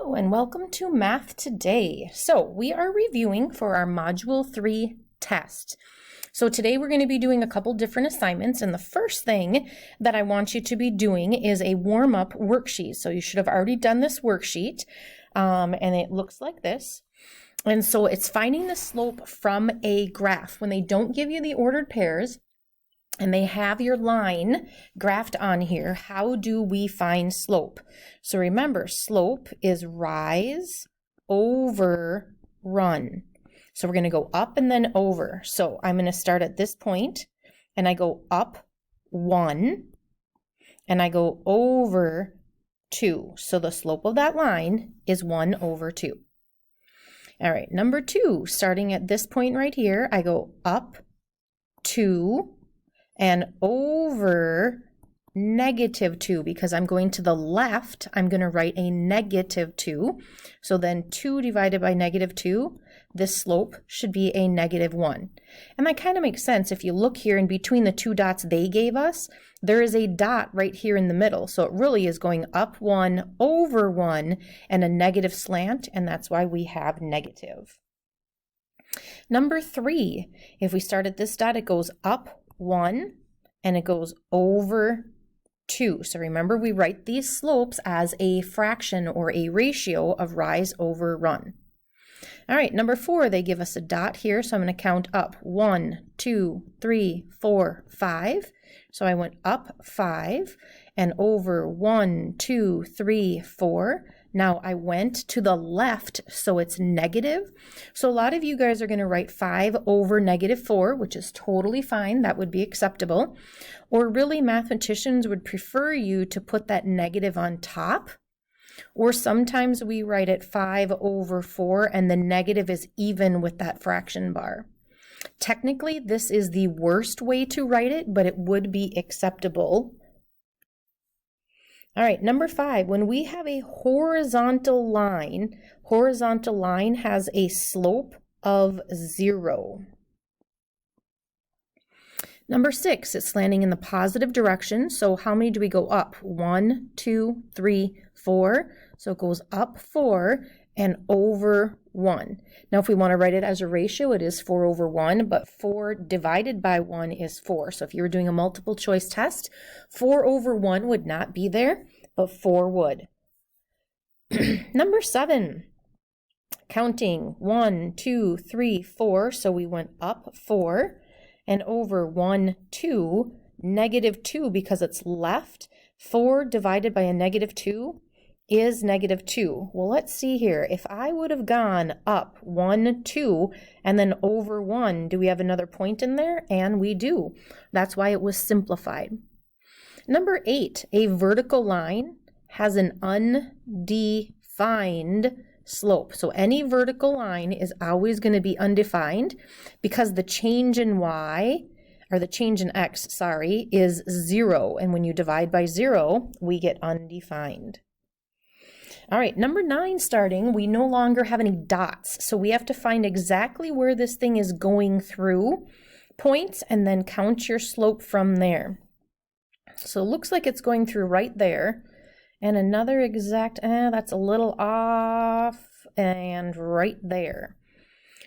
Hello and welcome to Math Today. So we are reviewing for our Module 3 test. So today we're going to be doing a couple different assignments, and the first thing that I want you to be doing is a warm-up worksheet. So you should have already done this worksheet, and it looks like this. And so it's finding the slope from a graph. When they don't give you the ordered pairs, and they have your line graphed on here, how do we find slope? So remember, slope is rise over run. So we're going to go up and then over. So I'm going to start at this point, and I go up 1, and I go over 2. So the slope of that line is 1 over 2. All right, number 2, starting at this point right here, I go up 2, and over -2, because I'm going to the left, I'm going to write a -2. So then 2 divided by -2, this slope should be a -1. And that kind of makes sense. If you look here in between the two dots they gave us, there is a dot right here in the middle. So it really is going up 1 over 1 and a negative slant, and that's why we have negative. Number 3, if we start at this dot, it goes up 1 and it goes over 2. So remember, we write these slopes as a fraction or a ratio of rise over run. All right, number 4, they give us a dot here, so I'm going to count up 1, 2, 3, 4, 5. So I went up 5 and over 1, 2, 3, 4. Now I went to the left, so it's negative. So a lot of you guys are going to write 5 over -4, which is totally fine. That would be acceptable. Or really, mathematicians would prefer you to put that negative on top. Or sometimes we write it 5 over 4, and the negative is even with that fraction bar. Technically, this is the worst way to write it, but it would be acceptable. All right, number 5, when we have a horizontal line has a slope of 0. Number 6, it's slanting in the positive direction. So how many do we go up? 1, 2, 3, 4. So it goes up 4 and over 1. Now, if we want to write it as a ratio, it is 4 over 1, but 4 divided by 1 is 4. So if you were doing a multiple choice test, 4 over 1 would not be there, but 4 would. Number 7, counting 1, 2, 3, 4. So we went up 4 and over 1, 2, -2 because it's left. 4 divided by a -2 is -2. Well, let's see here. If I would have gone up 1, 2, and then over 1, do we have another point in there? And we do. That's why it was simplified. Number 8, a vertical line has an undefined slope. So any vertical line is always going to be undefined because the change in y, or the change in x, is 0. And when you divide by 0, we get undefined. All right, number 9 starting, we no longer have any dots. So we have to find exactly where this thing is going through points and then count your slope from there. So it looks like it's going through right there. And another exact, that's a little off, and right there.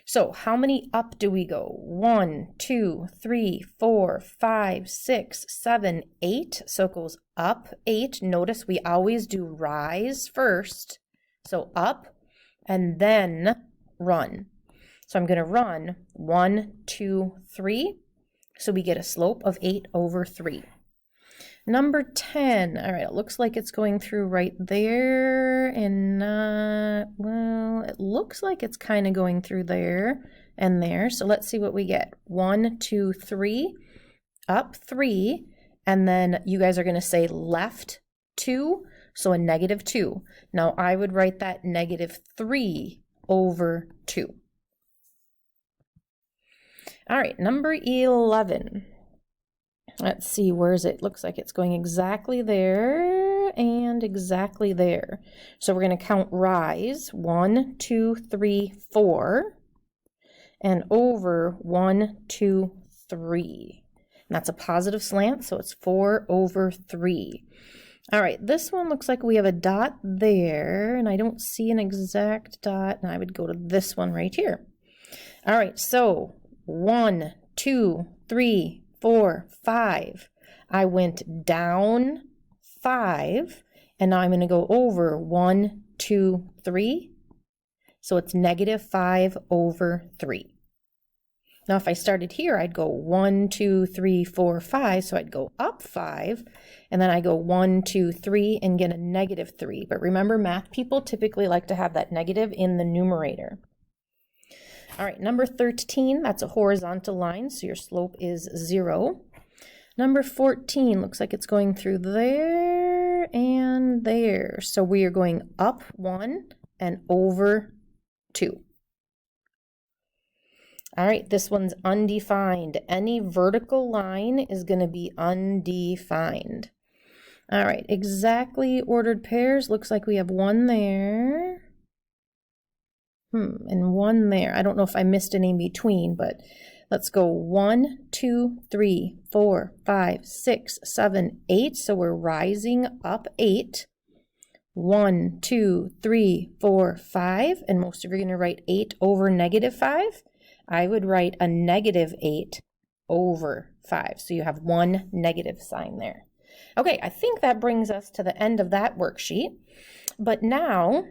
So how many up do we go? 1, 2, 3, 4, 5, 6, 7, 8. So it goes up 8. Notice we always do rise first. So up and then run. So I'm going to run 1, 2, 3. So we get a slope of 8 over 3. Number 10, all right, it looks like it's going through right there and well, it looks like it's kind of going through there and there. So let's see what we get. 1, 2, 3, up 3, and then you guys are going to say left 2, so a -2. Now I would write that -3 over 2. All right, number 11. Let's see, where is it? Looks like it's going exactly there and exactly there. So we're going to count rise, 1, 2, 3, 4, and over 1, 2, 3. And that's a positive slant, so it's 4 over 3. All right, this one looks like we have a dot there, and I don't see an exact dot, and I would go to this one right here. All right, so 1, 2, 3, 4, 5. I went down 5, and now I'm going to go over 1, 2, 3. So it's -5 over 3. Now, if I started here, I'd go 1, 2, 3, 4, 5. So I'd go up 5, and then I go 1, 2, 3, and get a -3. But remember, math people typically like to have that negative in the numerator. All right, number 13, that's a horizontal line, so your slope is 0. Number 14 looks like it's going through there and there. So we are going up 1 and over 2. All right, this one's undefined. Any vertical line is going to be undefined. All right, exactly ordered pairs. Looks like we have one there. And one there. I don't know if I missed any in between, but let's go 1, 2, 3, 4, 5, 6, 7, 8. So we're rising up 8. 1, 2, 3, 4, 5. And most of you are going to write 8 over -5. I would write a -8 over 5. So you have one negative sign there. Okay, I think that brings us to the end of that worksheet. But now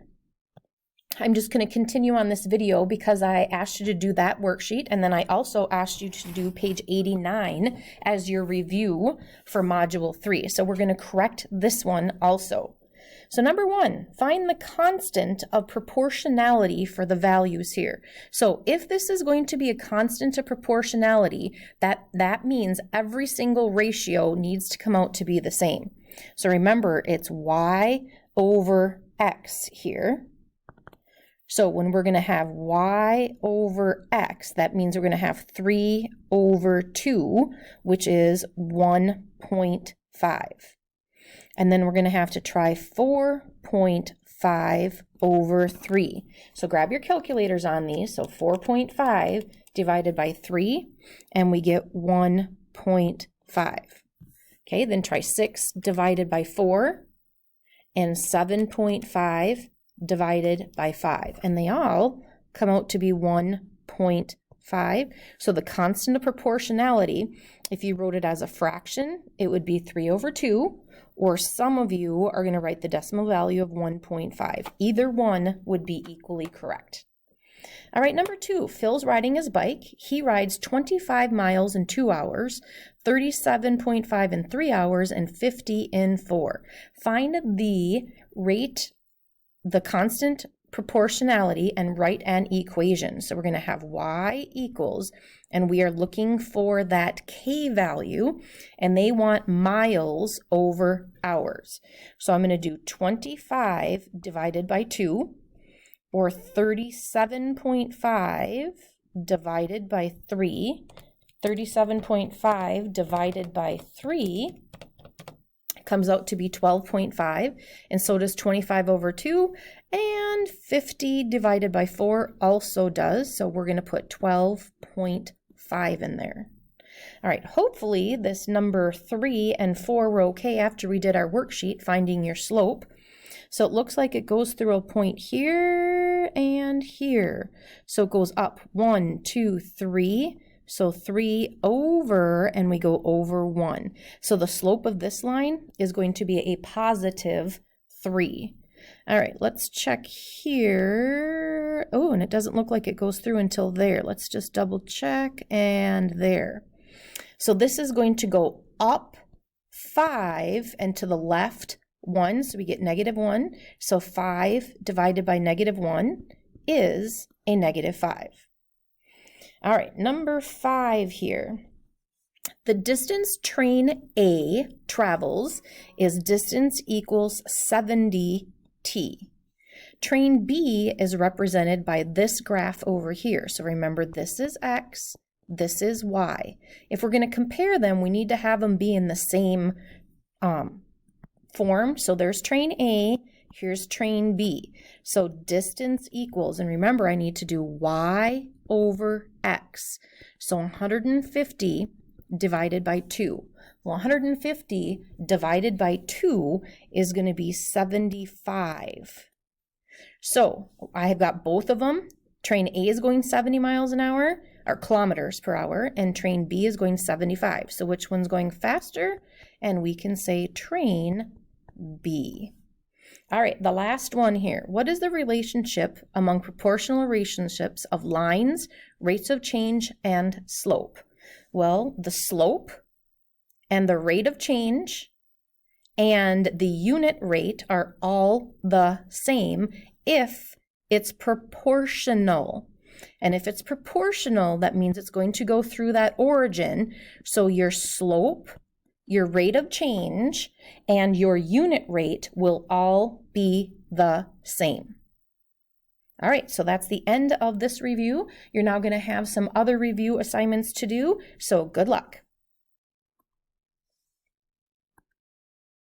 I'm just going to continue on this video because I asked you to do that worksheet, and then I also asked you to do page 89 as your review for Module 3. So we're going to correct this one also. So number 1, find the constant of proportionality for the values here. So if this is going to be a constant of proportionality, that means every single ratio needs to come out to be the same. So remember, it's y over x here. So when we're going to have y over x, that means we're going to have 3 over 2, which is 1.5. And then we're going to have to try 4.5 over 3. So grab your calculators on these. So 4.5 divided by 3, and we get 1.5. Okay, then try 6 divided by 4, and 7.5 divided by 5. And they all come out to be 1.5. So the constant of proportionality, if you wrote it as a fraction, it would be 3 over 2. Or some of you are going to write the decimal value of 1.5. Either one would be equally correct. All right, number 2, Phil's riding his bike. He rides 25 miles in 2 hours, 37.5 in 3 hours, and 50 in 4. Find the rate, the constant proportionality, and write an equation. So we're going to have y equals, and we are looking for that k value, and they want miles over hours. So I'm going to do 25 divided by 2, or 37.5 divided by 3. 37.5 divided by 3 comes out to be 12.5, and so does 25 over 2, and 50 divided by 4 also does, so we're going to put 12.5 in there. All right, hopefully this number 3 and 4 were okay after we did our worksheet, finding your slope. So it looks like it goes through a point here and here. So it goes up 1, 2, 3. So 3 over, and we go over 1. So the slope of this line is going to be a positive 3. All right, let's check here. Oh, and it doesn't look like it goes through until there. Let's just double check, and there. So this is going to go up 5 and to the left 1, so we get -1. So 5 divided by -1 is a -5. All right, number 5 here. The distance train A travels is distance equals 70t. Train B is represented by this graph over here. So remember, this is x, this is y. If we're going to compare them, we need to have them be in the same form. So there's train A, here's train B. So distance equals, and remember, I need to do y over x. So 150 divided by 2. Well, 150 divided by 2 is going to be 75. So I have got both of them. Train A is going 70 miles an hour, or kilometers per hour, and train B is going 75. So which one's going faster? And we can say train B. All right, the last one here. What is the relationship among proportional relationships of lines, rates of change, and slope? Well, the slope and the rate of change and the unit rate are all the same if it's proportional. And if it's proportional, that means it's going to go through that origin. So your slope, your rate of change, and your unit rate will all be the same. All right, so that's the end of this review. You're now going to have some other review assignments to do, so good luck.